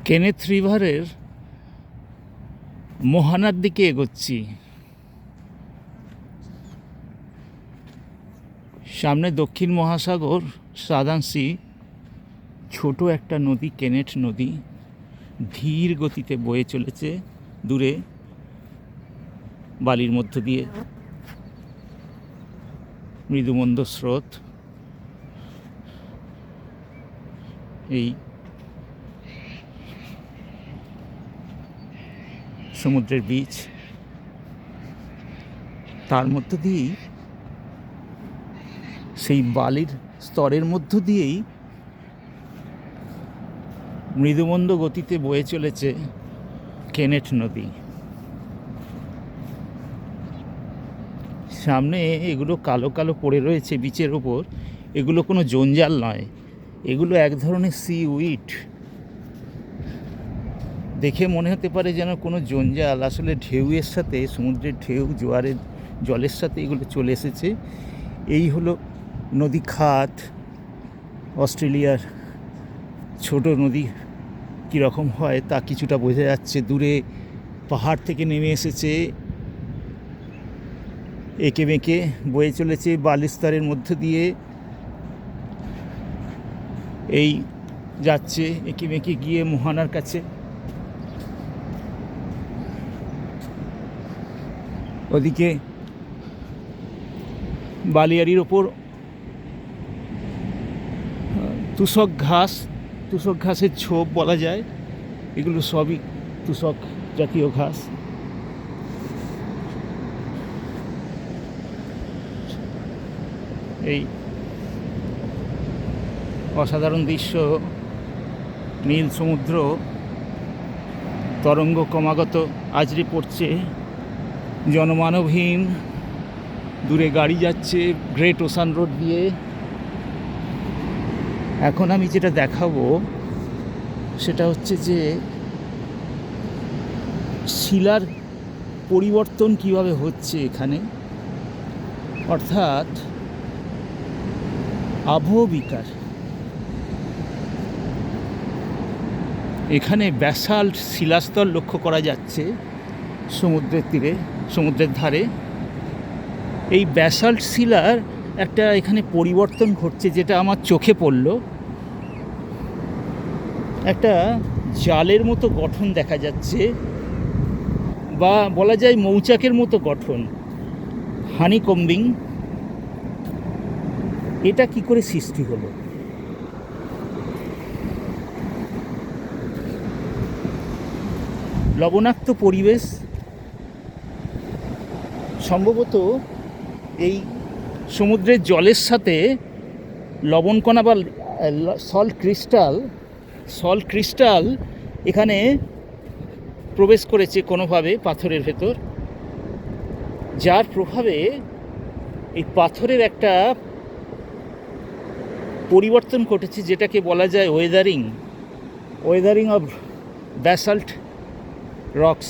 Kenneth রিভারের মোহানার দিকে এগোচ্ছি। সামনে দক্ষিণ মহাসাগর, সাদার্ন সি, ছোট একটা নদী কেনেথ নদী ধীর গতিতে বয়ে চলেছে দূরে বালির মধ্য দিয়ে। মৃদুমন্দ স্রোত এই সমুদ্রের বীচ, তার মধ্য দিয়েই সেই বালির স্তরের মধ্য দিয়েই মৃদুমন্দ গতিতে বয়ে চলেছে কেনেথ নদী। সামনে এগুলো কালো কালো পড়ে রয়েছে বিচের ওপর। এগুলো কোনো জঞ্জাল নয়, এগুলো এক ধরনের সি উইড। দেখে মনে হতে পারে যেন কোনো জঞ্জাল, আসলে ঢেউয়ের সাথে, সমুদ্রের ঢেউ জোয়ারের জলের সাথে এগুলো চলে এসেছে। এই হলো নদী খাত। অস্ট্রেলিয়ার ছোট নদী কীরকম হয় তা কিছুটা বোঝা যাচ্ছে। দূরে পাহাড় থেকে নেমে এসেছে, এঁকে বেঁকে বয়ে চলেছে বালিস্তরের মধ্য দিয়ে। এই যাচ্ছে এঁকে বেঁকে গিয়ে মোহানার কাছে। ওদিকে বালিয়াড়ির ওপর তুষক ঘাসের ছোপ বলা যায়। এগুলো সবই তুষক জাতীয় ঘাস। এই অসাধারণ দৃশ্য, নীল সমুদ্র, তরঙ্গ ক্রমাগত আছড়ে পড়ছে, জনমানবহীন। দূরে গাড়ি যাচ্ছে গ্রেট ওশান রোড দিয়ে। এখন আমি যেটা দেখাবো সেটা হচ্ছে যে শিলার পরিবর্তন কিভাবে হচ্ছে এখানে, অর্থাৎ আবহবিকার। এখানে ব্যাসাল্ট শিলাস্তর লক্ষ্য করা যাচ্ছে সমুদ্রের তীরে, সমুদ্রের ধারে। এই ব্যাসাল্ট শিলার একটা এখানে পরিবর্তন ঘটছে, যেটা আমার চোখে পড়ল। একটা জালের মতো গঠন দেখা যাচ্ছে, বা বলা যায় মৌচাকের মতো গঠন, হানিকম্বিং। এটা কি করে সৃষ্টি হলো? লবণাক্ত পরিবেশ সম্ভবত এই সমুদ্রের জলের সাথে লবণকণা বা সল্ট ক্রিস্টাল এখানে প্রবেশ করেছে কোনোভাবে পাথরের ভেতর, যার প্রভাবে এই পাথরের একটা পরিবর্তন ঘটেছে, যেটাকে বলা যায় ওয়েদারিং অফ ব্যাসাল্ট রক্স।